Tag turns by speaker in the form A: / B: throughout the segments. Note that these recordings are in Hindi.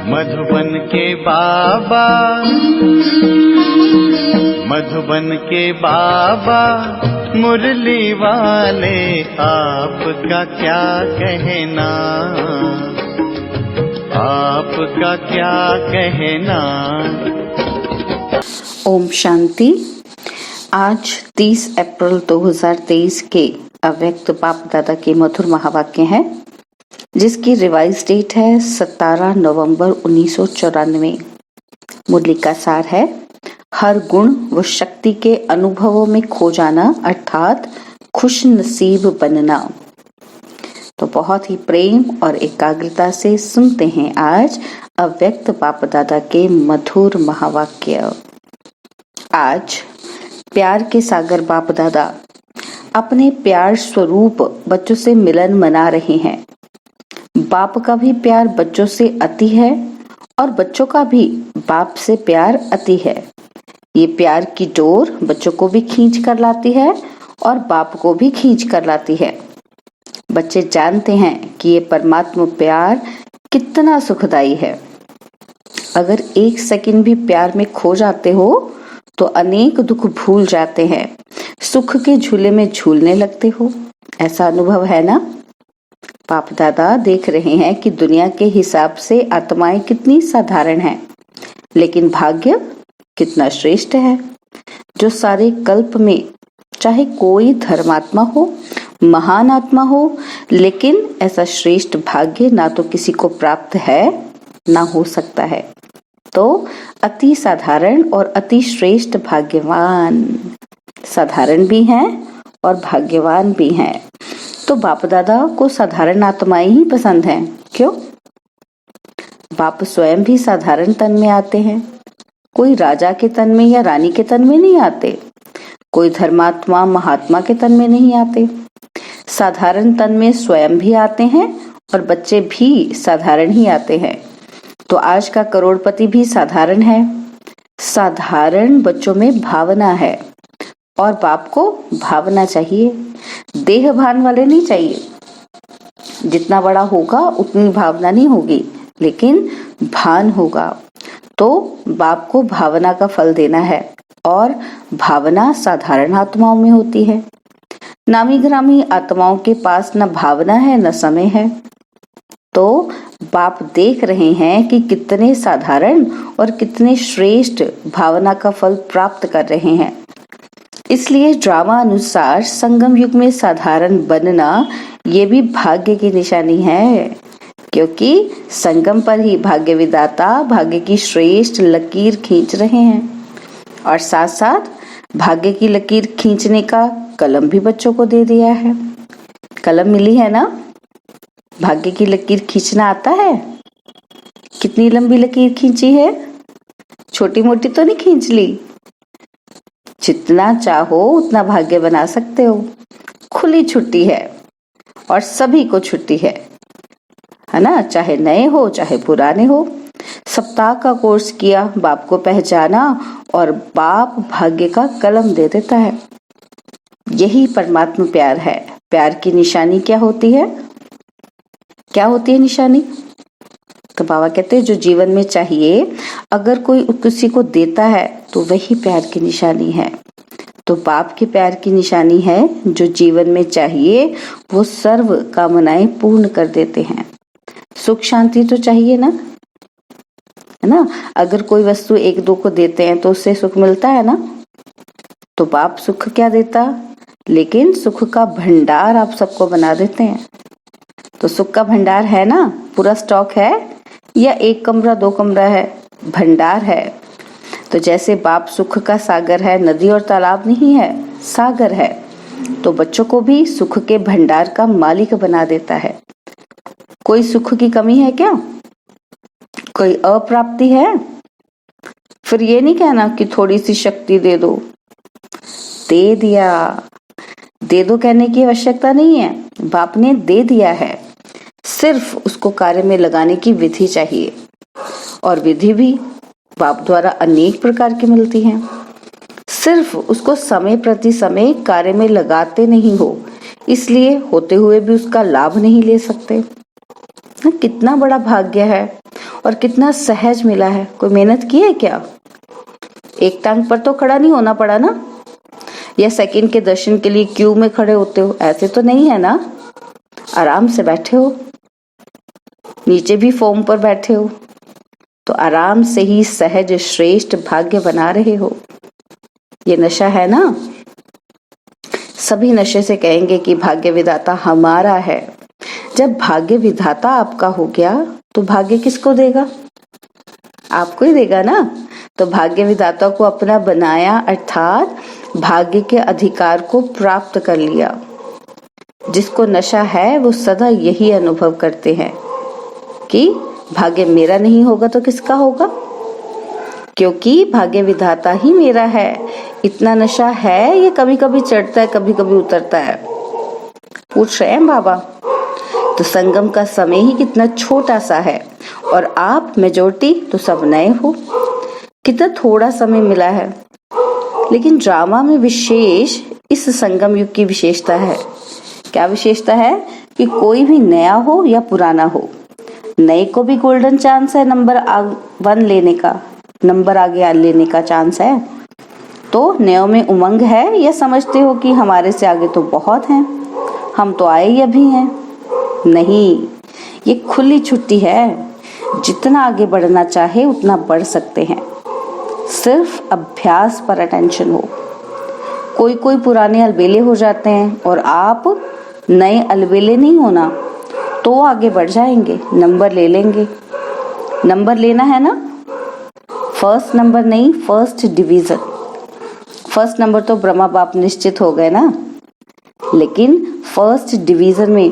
A: मधुबन के बाबा, मधुबन के बाबा मुरली वाले, आपका क्या कहना, आपका क्या कहना।
B: ओम शांति। आज 30 अप्रैल 2023 के अव्यक्त बाप दादा के मधुर महावाक्य हैं, जिसकी रिवाइज डेट है 17 नवंबर 1994। मुरली का सार है, हर गुण व शक्ति के अनुभवों में खो जाना अर्थात खुश नसीब बनना। तो बहुत ही प्रेम और एकाग्रता से सुनते हैं आज अव्यक्त बाप दादा के मधुर महावाक्य। आज प्यार के सागर बाप दादा अपने प्यार स्वरूप बच्चों से मिलन मना रहे हैं। बाप का भी प्यार बच्चों से अति है और बच्चों का भी बाप से प्यार अति है। ये प्यार की डोर बच्चों को भी खींच कर लाती है और बाप को भी खींच कर लाती है। बच्चे जानते हैं कि ये परमात्मा प्यार कितना सुखदाई है। अगर एक सेकंड भी प्यार में खो जाते हो तो अनेक दुख भूल जाते हैं, सुख के झूले में झूलने लगते हो। ऐसा अनुभव है ना। बाप दादा देख रहे हैं कि दुनिया के हिसाब से आत्माएं कितनी साधारण हैं, लेकिन भाग्य कितना श्रेष्ठ है। जो सारे कल्प में चाहे कोई धर्मात्मा हो, महान आत्मा हो, लेकिन ऐसा श्रेष्ठ भाग्य ना तो किसी को प्राप्त है ना हो सकता है। तो अति साधारण और अति श्रेष्ठ भाग्यवान, साधारण भी हैं और भाग्यवान भी हैं। तो बाप दादा को साधारण आत्माएं ही पसंद हैं। क्यों? बाप स्वयं भी साधारण तन में आते हैं। कोई राजा के तन में या रानी के तन में नहीं आते, कोई धर्मात्मा महात्मा के तन में नहीं आते। साधारण तन में स्वयं भी आते हैं और बच्चे भी साधारण ही आते हैं। तो आज का करोड़पति भी साधारण है। साधारण बच्चों में भावना है और बाप को भावना चाहिए, देह भान वाले नहीं चाहिए। जितना बड़ा होगा उतनी भावना नहीं होगी, लेकिन भान होगा। तो बाप को भावना का फल देना है और भावना साधारण आत्माओं में होती है। नामी ग्रामी आत्माओं के पास न भावना है न समय है। तो बाप देख रहे हैं कि कितने साधारण और कितने श्रेष्ठ भावना का फल प्राप्त कर रहे हैं। इसलिए ड्रामा अनुसार संगम युग में साधारण बनना ये भी भाग्य की निशानी है, क्योंकि संगम पर ही भाग्य विधाता भाग्य की श्रेष्ठ लकीर खींच रहे हैं। और साथ साथ भाग्य की लकीर खींचने का कलम भी बच्चों को दे दिया है। कलम मिली है ना। भाग्य की लकीर खींचना आता है। कितनी लंबी लकीर खींची है, छोटी मोटी तो नहीं खींच ली। जितना चाहो उतना भाग्य बना सकते हो। खुली छुट्टी है और सभी को छुट्टी है ना, चाहे नए हो चाहे पुराने हो। सप्ताह का कोर्स किया, बाप को पहचाना और बाप भाग्य का कलम दे देता है। यही परमात्मा प्यार है। प्यार की निशानी क्या होती है? क्या होती है निशानी? तो बाबा कहते हैं जो जीवन में चाहिए, अगर कोई किसी को देता है तो वही प्यार की निशानी है। तो बाप के प्यार की निशानी है, जो जीवन में चाहिए वो सर्व कामनाएं पूर्ण कर देते हैं। सुख शांति तो चाहिए ना, है ना। अगर कोई वस्तु एक दो को देते हैं तो उससे सुख मिलता है ना। तो बाप सुख क्या देता, लेकिन सुख का भंडार आप सबको बना देते हैं। तो सुख का भंडार है ना, पूरा स्टॉक है या एक कमरा दो कमरा है? भंडार है। तो जैसे बाप सुख का सागर है, नदी और तालाब नहीं है, सागर है, तो बच्चों को भी सुख के भंडार का मालिक बना देता है। कोई सुख की कमी है क्या? कोई अप्राप्ति है? फिर ये नहीं कहना कि थोड़ी सी शक्ति दे दो। दे दिया, दे दो कहने की आवश्यकता नहीं है, बाप ने दे दिया है। सिर्फ उसको कार्य में लगाने की विधि चाहिए, और विधि भी बाप द्वारा अनेक प्रकार की मिलती हैं। सिर्फ उसको समय प्रति समय कार्य में लगाते नहीं हो, इसलिए होते हुए भी उसका लाभ नहीं ले सकते। कितना बड़ा भाग्य है। और कितना सहज मिला है। कोई मेहनत की है क्या? एक टांग पर तो खड़ा नहीं होना पड़ा ना, या सेकंड के दर्शन के लिए क्यू में खड़े होते हो, ऐसे तो नहीं है ना। आराम से बैठे हो, नीचे भी फॉर्म पर बैठे हो, तो आराम से ही सहज श्रेष्ठ भाग्य बना रहे हो। ये नशा है ना। सभी नशे से कहेंगे कि भाग्य विधाता हमारा है। जब भाग्य विधाता आपका हो गया तो भाग्य किसको देगा? आपको ही देगा ना। तो भाग्य विधाता को अपना बनाया, अर्थात भाग्य के अधिकार को प्राप्त कर लिया। जिसको नशा है वो सदा यही अनुभव करते हैं कि भाग्य मेरा नहीं होगा तो किसका होगा, क्योंकि भाग्य विधाता ही मेरा है। इतना नशा है, ये कभी कभी चढ़ता है, कभी कभी उतरता है। पूछ रहे हैं बाबा। तो संगम का समय ही कितना छोटा सा है और आप मेजॉरिटी तो सब नए हो। कितना थोड़ा समय मिला है, लेकिन ड्रामा में विशेष इस संगम युग की विशेषता है। क्या विशेषता है? कि कोई भी नया हो या पुराना हो, नए को भी गोल्डन चांस है नंबर 1 लेने का, नंबर आगे लेने का चांस है। तो नयों में उमंग है, या समझते हो कि हमारे से आगे तो बहुत हैं, हम तो आए ही अभी हैं? नहीं, ये खुली छुट्टी है। जितना आगे बढ़ना चाहे उतना बढ़ सकते हैं, सिर्फ अभ्यास पर अटेंशन हो। कोई कोई पुराने अलबेले हो जाते हैं और आप नए अलबेले नहीं होना, तो आगे बढ़ जाएंगे, नंबर ले लेंगे। नंबर लेना है ना, फर्स्ट नंबर नहीं, फर्स्ट डिवीजन। फर्स्ट नंबर तो ब्रह्मा बाप निश्चित हो गए ना, लेकिन फर्स्ट डिवीजन में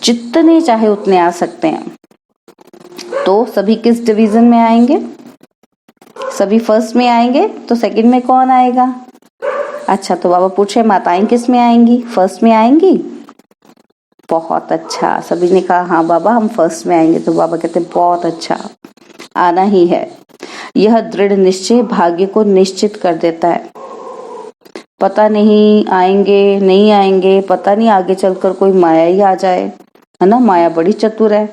B: जितने चाहे उतने आ सकते हैं। तो सभी किस डिवीजन में आएंगे? सभी फर्स्ट में आएंगे, तो सेकंड में कौन आएगा? अच्छा, तो बाबा पूछे माताएं किस में आएंगी? फर्स्ट में आएंगी। बहुत अच्छा, सभी ने कहा हाँ बाबा हम फर्स्ट में आएंगे। तो बाबा कहते बहुत अच्छा, आना ही है। यह दृढ़ निश्चय भाग्य को निश्चित कर देता है। पता नहीं आएंगे नहीं आएंगे, पता नहीं आगे चलकर कोई माया ही आ जाए, है ना। माया बड़ी चतुर है।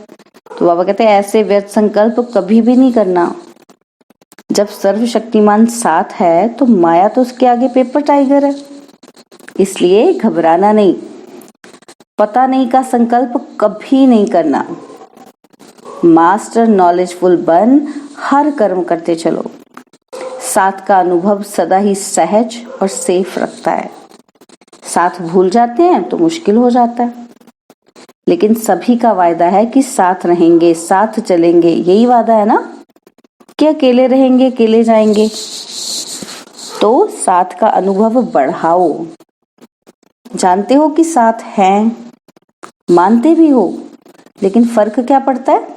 B: तो बाबा कहते हैं ऐसे व्यर्थ संकल्प कभी भी नहीं करना। जब सर्वशक्तिमान साथ है तो माया तो उसके आगे पेपर टाइगर है, इसलिए घबराना नहीं। पता नहीं का संकल्प कभी नहीं करना। मास्टर नॉलेजफुल बन हर कर्म करते चलो। साथ का अनुभव सदा ही सहज और सेफ रखता है। साथ भूल जाते हैं तो मुश्किल हो जाता है, लेकिन सभी का वायदा है कि साथ रहेंगे, साथ चलेंगे। यही वादा है ना कि अकेले रहेंगे, अकेले जाएंगे। तो साथ का अनुभव बढ़ाओ। जानते हो कि साथ हैं, मानते भी हो, लेकिन फर्क क्या पड़ता है?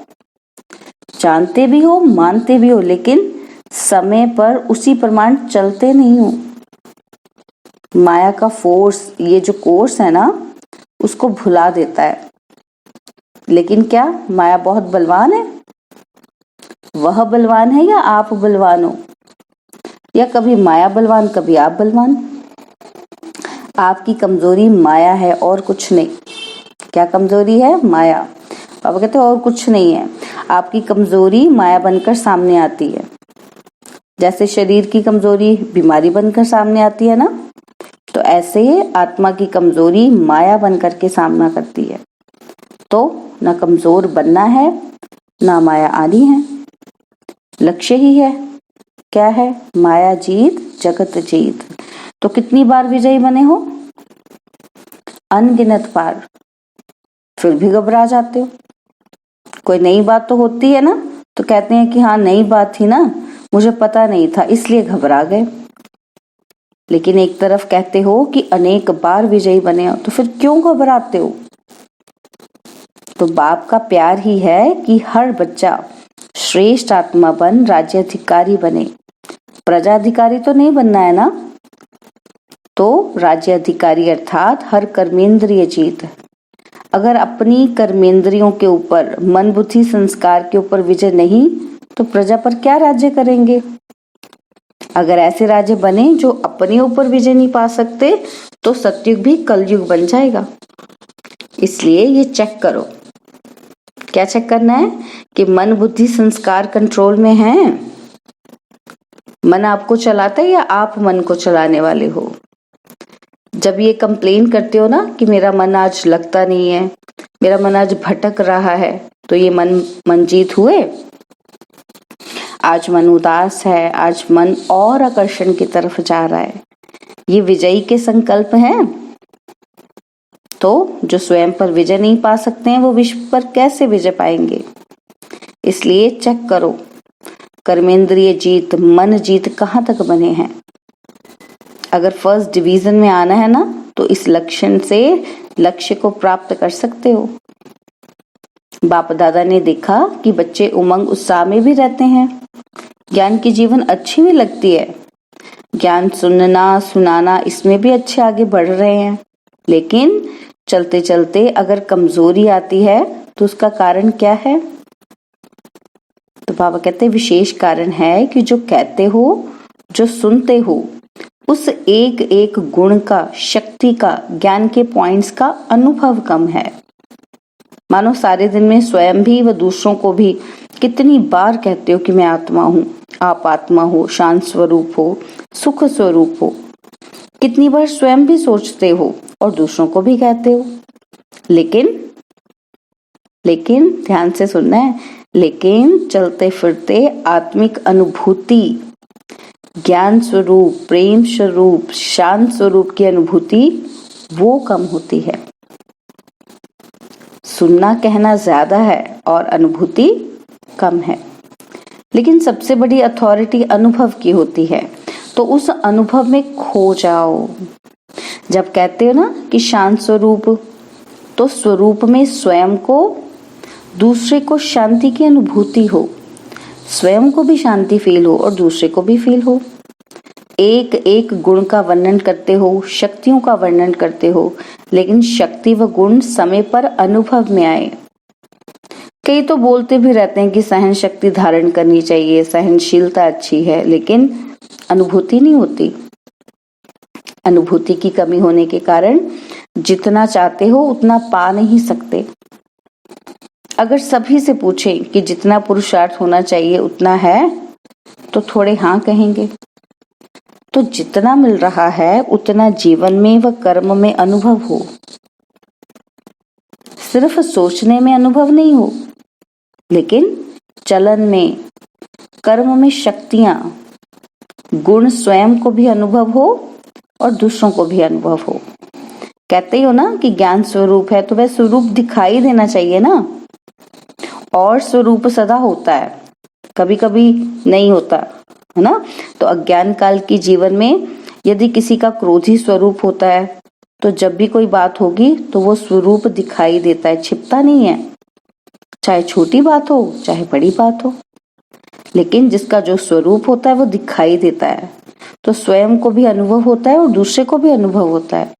B: जानते भी हो, मानते भी हो, लेकिन समय पर उसी प्रमाण चलते नहीं हो। माया का फोर्स, ये जो कोर्स है ना, उसको भुला देता है। लेकिन क्या माया बहुत बलवान है? वह बलवान है या आप बलवान हो? या कभी माया बलवान, कभी आप बलवान? आपकी कमजोरी माया है और कुछ नहीं। क्या कमजोरी है? माया। पापा कहते हैं और कुछ नहीं है। आपकी कमजोरी माया बनकर सामने आती है। जैसे शरीर की कमजोरी बीमारी बनकर सामने आती है ना, तो ऐसे आत्मा की कमजोरी माया बनकर के सामना करती है। तो ना कमजोर बनना है, ना माया आनी है। लक्ष्य ही है, क्या है? माया जीत, जगत जीत। तो कितनी बार विजयी बने हो? अनगिनत बार। फिर भी घबरा जाते हो। कोई नई बात तो होती है ना, तो कहते हैं कि हाँ नई बात थी ना, मुझे पता नहीं था इसलिए घबरा गए। लेकिन एक तरफ कहते हो कि अनेक बार विजयी बने हो, तो फिर क्यों घबराते हो? तो बाप का प्यार ही है कि हर बच्चा श्रेष्ठ आत्मा बन राज्याधिकारी बने। प्रजाधिकारी तो नहीं बनना है ना। तो राज्याधिकारी अर्थात हर कर्मेंद्रिय जीत। अगर अपनी कर्मेंद्रियों के ऊपर, मन बुद्धि संस्कार के ऊपर विजय नहीं, तो प्रजा पर क्या राज्य करेंगे? अगर ऐसे राज्य बने जो अपने ऊपर विजय नहीं पा सकते, तो सतयुग भी कलयुग बन जाएगा। इसलिए ये चेक करो, क्या चेक करना है कि मन बुद्धि संस्कार कंट्रोल में है। मन आपको चलाता है या आप मन को चलाने वाले हो। जब ये कंप्लेन करते हो ना कि मेरा मन आज लगता नहीं है, मेरा मन आज भटक रहा है, तो ये मन जीत हुए। आज मन उदास है, आज मन और आकर्षण की तरफ जा रहा है, ये विजयी के संकल्प हैं। तो जो स्वयं पर विजय नहीं पा सकते हैं वो विश्व पर कैसे विजय पाएंगे। इसलिए चेक करो कर्मेंद्रिय जीत, मन जीत कहाँ तक बने हैं। अगर फर्स्ट डिवीजन में आना है ना तो इस लक्ष्य को प्राप्त कर सकते हो। बाप दादा ने देखा कि बच्चे उमंग उत्साह में भी रहते हैं, ज्ञान की जीवन अच्छी भी लगती है, ज्ञान सुनना सुनाना इसमें भी अच्छे आगे बढ़ रहे हैं। लेकिन चलते चलते अगर कमजोरी आती है तो उसका कारण क्या है। तो बाबा कहते हैं विशेष कारण है कि जो कहते हो, जो सुनते हो, उस एक एक गुण का, शक्ति का, ज्ञान के पॉइंट्स का अनुभव कम है। मानो सारे दिन में स्वयं भी व दूसरों को भी कितनी बार कहते हो कि मैं आत्मा हूँ, आप आत्मा हो, शांत स्वरूप हो, सुख स्वरूप हो। कितनी बार स्वयं भी सोचते हो और दूसरों को भी कहते हो। लेकिन ध्यान से सुनना है, लेकिन चलते फिरते आत्मिक अनुभूति, ज्ञान स्वरूप, प्रेम स्वरूप, शांत स्वरूप की अनुभूति वो कम होती है। सुनना कहना ज्यादा है और अनुभूति कम है। लेकिन सबसे बड़ी अथॉरिटी अनुभव की होती है, तो उस अनुभव में खो जाओ। जब कहते हो ना कि शांत स्वरूप, तो स्वरूप में स्वयं को, दूसरे को शांति की अनुभूति हो, स्वयं को भी शांति फील हो और दूसरे को भी फील हो। एक एक गुण का वर्णन करते हो, शक्तियों का वर्णन करते हो, लेकिन शक्ति व गुण समय पर अनुभव में आए। कई तो बोलते भी रहते हैं कि सहन शक्ति धारण करनी चाहिए, सहनशीलता अच्छी है, लेकिन अनुभूति नहीं होती। अनुभूति की कमी होने के कारण जितना चाहते हो उतना पा नहीं सकते। अगर सभी से पूछें कि जितना पुरुषार्थ होना चाहिए उतना है, तो थोड़े हाँ कहेंगे। तो जितना मिल रहा है उतना जीवन में व कर्म में अनुभव हो, सिर्फ सोचने में अनुभव नहीं हो, लेकिन चलन में, कर्म में शक्तियां, गुण स्वयं को भी अनुभव हो और दूसरों को भी अनुभव हो। कहते हो ना कि ज्ञान स्वरूप है, तो वह स्वरूप दिखाई देना चाहिए ना। और स्वरूप सदा होता है, कभी कभी नहीं होता है ना। तो अज्ञान काल की जीवन में यदि किसी का क्रोधी स्वरूप होता है, तो जब भी कोई बात होगी तो वो स्वरूप दिखाई देता है, छिपता नहीं है, चाहे छोटी बात हो चाहे बड़ी बात हो। लेकिन जिसका जो स्वरूप होता है वो दिखाई देता है, तो स्वयं को भी अनुभव होता है और दूसरे को भी अनुभव होता है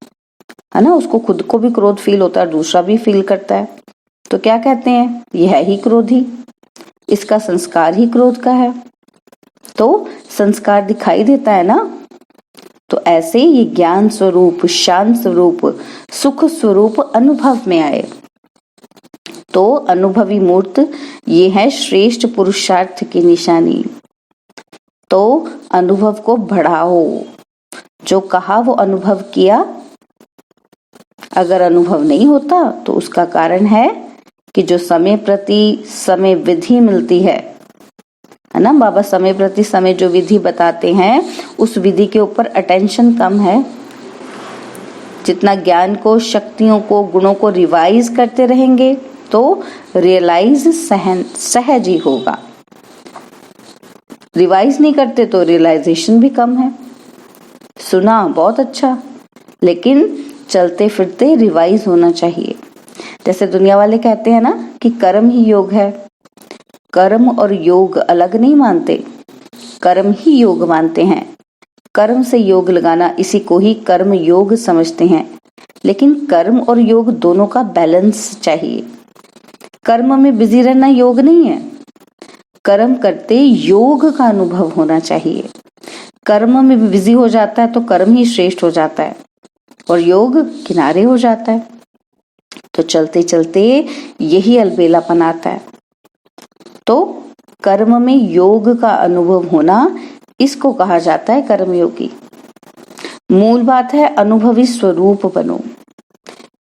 B: ना। उसको खुद को भी क्रोध फील होता है, दूसरा भी फील करता है। तो क्या कहते हैं, यह ही क्रोधी, इसका संस्कार ही क्रोध का है, तो संस्कार दिखाई देता है ना। तो ऐसे ये ज्ञान स्वरूप, शांत स्वरूप, सुख स्वरूप अनुभव में आए, तो अनुभवी मूर्त ये है श्रेष्ठ पुरुषार्थ की निशानी। तो अनुभव को बढ़ाओ, जो कहा वो अनुभव किया। अगर अनुभव नहीं होता तो उसका कारण है कि जो समय प्रति समय विधि मिलती है ना, बाबा समय प्रति समय जो विधि बताते हैं उस विधि के ऊपर अटेंशन कम है। जितना ज्ञान को, शक्तियों को, गुणों को रिवाइज करते रहेंगे तो रियलाइज सहज ही होगा। रिवाइज नहीं करते तो रियलाइजेशन भी कम है। सुना बहुत अच्छा, लेकिन चलते फिरते रिवाइज होना चाहिए। जैसे दुनिया वाले कहते हैं ना कि कर्म ही योग है, कर्म और योग अलग नहीं मानते, कर्म ही योग मानते हैं। कर्म से योग लगाना, इसी को ही कर्म योग समझते हैं। लेकिन कर्म और योग दोनों का बैलेंस चाहिए। कर्म में बिजी रहना योग नहीं है, कर्म करते योग का अनुभव होना चाहिए। कर्म में बिजी हो जाता है तो कर्म ही श्रेष्ठ हो जाता है और योग किनारे हो जाता है। तो चलते चलते यही अलबेलापन आता है। तो कर्म में योग का अनुभव होना, इसको कहा जाता है कर्मयोगी। मूल बात है अनुभवी स्वरूप बनो,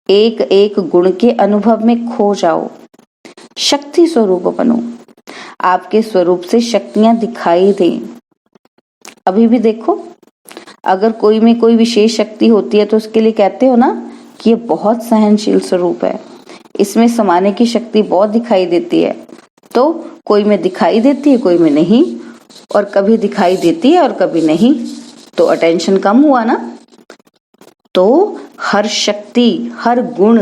B: एक एक गुण के अनुभव में खो जाओ, शक्ति स्वरूप बनो, आपके स्वरूप से शक्तियां दिखाई दें। अभी भी देखो, अगर कोई में कोई विशेष शक्ति होती है तो उसके लिए कहते हो ना कि ये बहुत सहनशील स्वरूप है, इसमें समाने की शक्ति बहुत दिखाई देती है। तो कोई में दिखाई देती है, कोई में नहीं, और कभी दिखाई देती है और कभी नहीं, तो अटेंशन कम हुआ ना। तो हर शक्ति, हर गुण,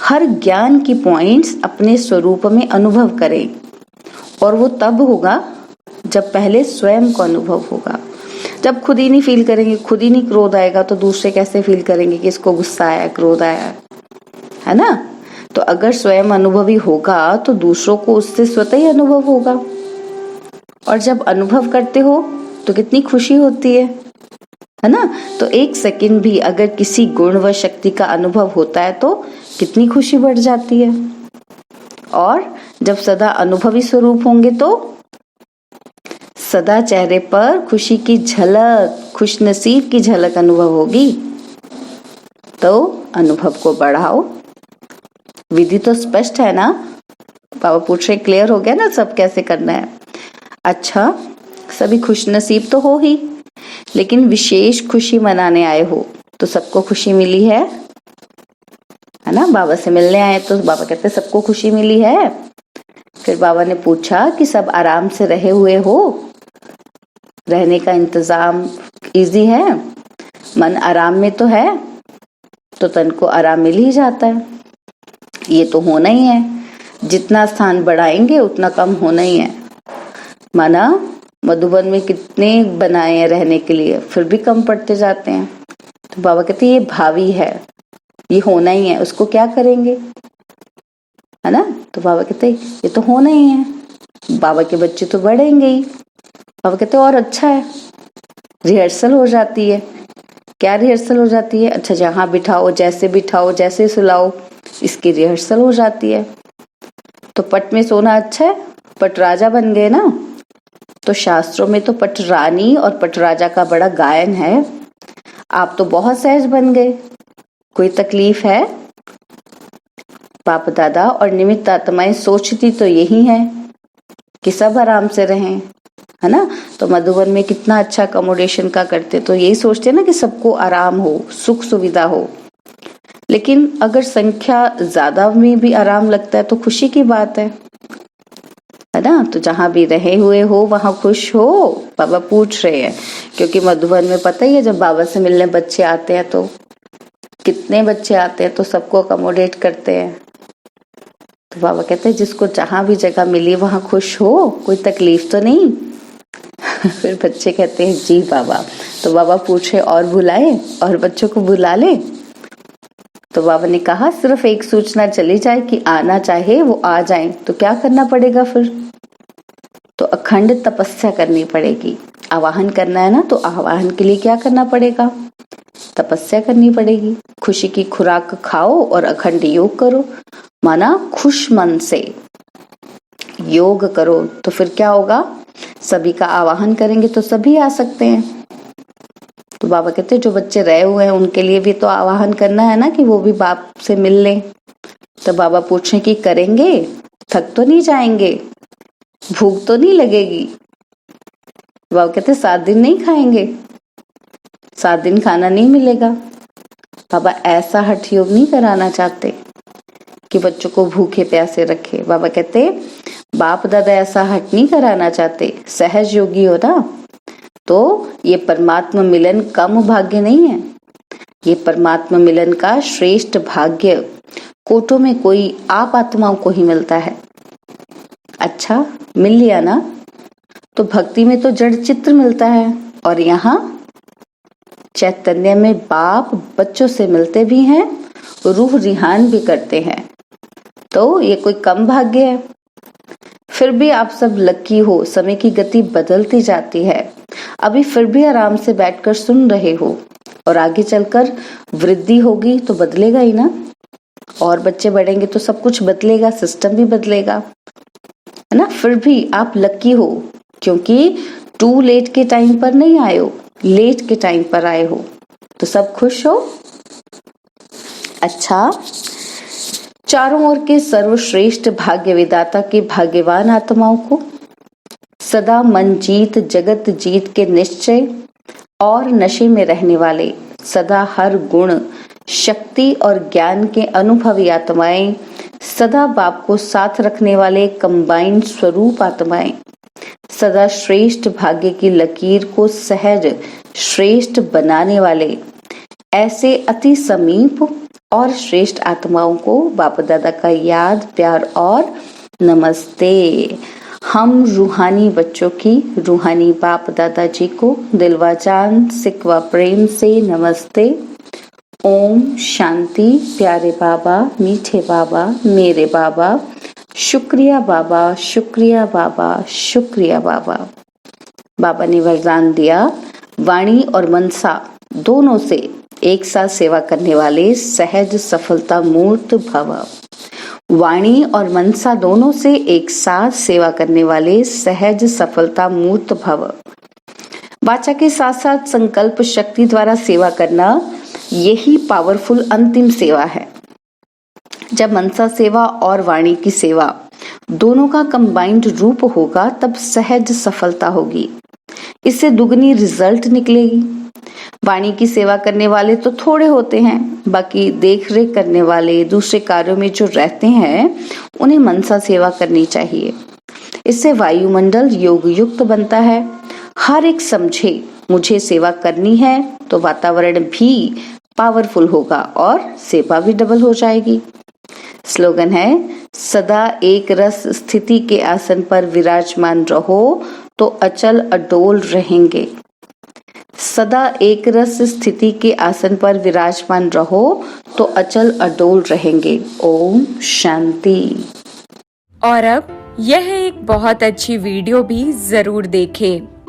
B: हर ज्ञान की पॉइंट्स अपने स्वरूप में अनुभव करें, और वो तब होगा जब पहले स्वयं को अनुभव होगा। जब खुद ही नहीं फील करेंगे, खुद ही नहीं क्रोध आएगा, तो दूसरे कैसे फील करेंगे कि इसको गुस्सा आया, क्रोध आया, है ना। तो अगर स्वयं अनुभवी होगा तो दूसरों को उससे स्वतः ही अनुभव होगा, और जब अनुभव करते हो तो कितनी खुशी होती है ना। तो एक सेकंड भी अगर किसी गुण व शक्ति का अनुभव होता है तो कितनी खुशी बढ़ जाती है। और जब सदा अनुभवी स्वरूप होंगे तो सदा चेहरे पर खुशी की झलक, खुशनसीब की झलक अनुभव होगी। तो अनुभव को बढ़ाओ। विधि तो स्पष्ट है ना, बाबा पूछ रहे, क्लियर हो गया ना सब कैसे करना है। अच्छा, सभी खुशनसीब तो हो ही, लेकिन विशेष खुशी मनाने आए हो तो सबको खुशी मिली है ना। बाबा से मिलने आए तो बाबा कहते सबको खुशी मिली है। फिर बाबा ने पूछा कि सब आराम से रहे हुए हो, रहने का इंतजाम इजी है, मन आराम में तो है, तो तन को आराम मिल ही जाता है। ये तो होना ही है, जितना स्थान बढ़ाएंगे उतना कम होना ही है। माना मधुबन में कितने बनाए हैं रहने के लिए, फिर भी कम पड़ते जाते हैं। तो बाबा कहते ये भावी है, ये होना ही है, उसको क्या करेंगे, है ना। तो बाबा कहते ये तो होना ही है, बाबा के बच्चे तो बढ़ेंगे ही। बाबा कहते और अच्छा है, रिहर्सल हो जाती है। क्या रिहर्सल हो जाती है? अच्छा, जहाँ बिठाओ, जैसे सुलाओ, इसकी रिहर्सल हो जाती है। तो पट में सोना अच्छा है, पट राजा बन गए ना। तो शास्त्रों में तो पट रानी और पट राजा का बड़ा गायन है। आप तो बहुत सहज बन गए, कोई तकलीफ है? बाप दादा और निमित्त आत्माएं सोचती तो यही है कि सब आराम से रहें, है ना। तो मधुबन में कितना अच्छा अकोमोडेशन का करते, तो यही सोचते ना कि सबको आराम हो, सुख सुविधा हो। लेकिन अगर संख्या ज्यादा में भी आराम लगता है तो खुशी की बात है ना। तो जहां भी रहे हुए हो वहां खुश हो, बाबा पूछ रहे हैं। क्योंकि मधुबन में पता ही है, जब बाबा से मिलने बच्चे आते हैं तो कितने बच्चे आते हैं, तो सबको अकोमोडेट करते हैं। तो बाबा कहते हैं जिसको जहां भी जगह मिली वहां खुश हो, कोई तकलीफ तो नहीं। फिर बच्चे कहते हैं जी बाबा। तो बाबा पूछे और बुलाए, और बच्चों को बुला ले। तो बाबा ने कहा सिर्फ एक सूचना चली जाए कि आना चाहे वो आ जाए, तो क्या करना पड़ेगा फिर? तो अखंड तपस्या करनी पड़ेगी। आवाहन करना है ना, तो आवाहन के लिए क्या करना पड़ेगा? तपस्या करनी पड़ेगी। खुशी की खुराक खाओ और अखंड योग करो, माना खुश मन से योग करो। तो फिर क्या होगा? सभी का आवाहन करेंगे तो सभी आ सकते हैं। तो बाबा कहते हैं जो बच्चे रहे हुए हैं उनके लिए भी तो आवाहन करना है ना, कि वो भी बाप से मिल लें। तो बाबा पूछे कि करेंगे? थक तो नहीं जाएंगे? भूख तो नहीं लगेगी? बाबा कहते 7 दिन नहीं खाएंगे, 7 दिन खाना नहीं मिलेगा। बाबा ऐसा हठ योग नहीं कराना चाहते कि बच्चों को भूखे प्यासे रखे। बाबा कहते बाप दादा ऐसा हट नहीं कराना चाहते। सहज योगी हो ना, तो ये परमात्मा मिलन कम भाग्य नहीं है, ये परमात्मा मिलन का श्रेष्ठ भाग्य कोटों में कोई आप आत्माओं को ही मिलता है। अच्छा, मिल लिया ना। तो भक्ति में तो जड़ चित्र मिलता है, और यहाँ चैतन्य में बाप बच्चों से मिलते भी हैं, रूह रिहान भी करते हैं। तो ये कोई कम भाग्य है? फिर भी आप सब लकी हो, समय की गति बदलती जाती है। अभी फिर भी आराम से बैठकर सुन रहे हो, और आगे चलकर वृद्धि होगी तो बदलेगा ही ना। और बच्चे बढ़ेंगे तो सब कुछ बदलेगा, सिस्टम भी बदलेगा, है ना। फिर भी आप लकी हो क्योंकि टू लेट के टाइम पर नहीं आए हो, लेट के टाइम पर आए हो। तो सब खुश हो। अच्छा, चारों ओर के सर्वश्रेष्ठ भाग्य विदाता के भाग्यवान आत्माओं को सदा मन जीत जगत जीत के निश्चय और नशे में रहने वाले, सदा हर गुण शक्ति और ज्ञान के अनुभवी आत्माएं, सदा बाप को साथ रखने वाले कंबाइंड स्वरूप आत्माएं, सदा श्रेष्ठ भाग्य की लकीर को सहज श्रेष्ठ बनाने वाले ऐसे अति समीप और श्रेष्ठ आत्माओं को बाप दादा का याद प्यार और नमस्ते। हम रूहानी बच्चों की रूहानी बाप दादा जी को दिलवा जान सिकवा प्रेम से नमस्ते। ओम शांति। प्यारे बाबा, मीठे बाबा, मेरे बाबा, शुक्रिया बाबा, शुक्रिया बाबा, शुक्रिया बाबा। बाबा ने वरदान दिया, वाणी और मनसा दोनों से एक साथ सेवा करने वाले सहज सफलता मूर्त भव। वाणी और मनसा दोनों से एक साथ सेवा करने वाले सहज सफलता मूर्त भव। वाचा के साथ साथ संकल्प शक्ति द्वारा सेवा करना, यही पावरफुल अंतिम सेवा है। जब मनसा सेवा और वाणी की सेवा दोनों का कंबाइंड रूप होगा तब सहज सफलता होगी, इससे दुगनी रिजल्ट निकलेगी। वाणी की सेवा करने वाले तो थोड़े होते हैं, बाकी देख रेख करने वाले दूसरे कार्यों में जो रहते हैं उन्हें मनसा सेवा करनी चाहिए। इससे वायुमंडल योग युक्त बनता है। हर एक समझे मुझे सेवा करनी है तो वातावरण भी पावरफुल होगा और सेवा भी डबल हो जाएगी। स्लोगन है, सदा एक रस स्थिति के आसन पर विराजमान रहो तो अचल अडोल रहेंगे। सदा एक रस स्थिति के आसन पर विराजमान रहो तो अचल अडोल रहेंगे। ओम शांति।
C: और अब यह एक बहुत अच्छी वीडियो भी जरूर देखें।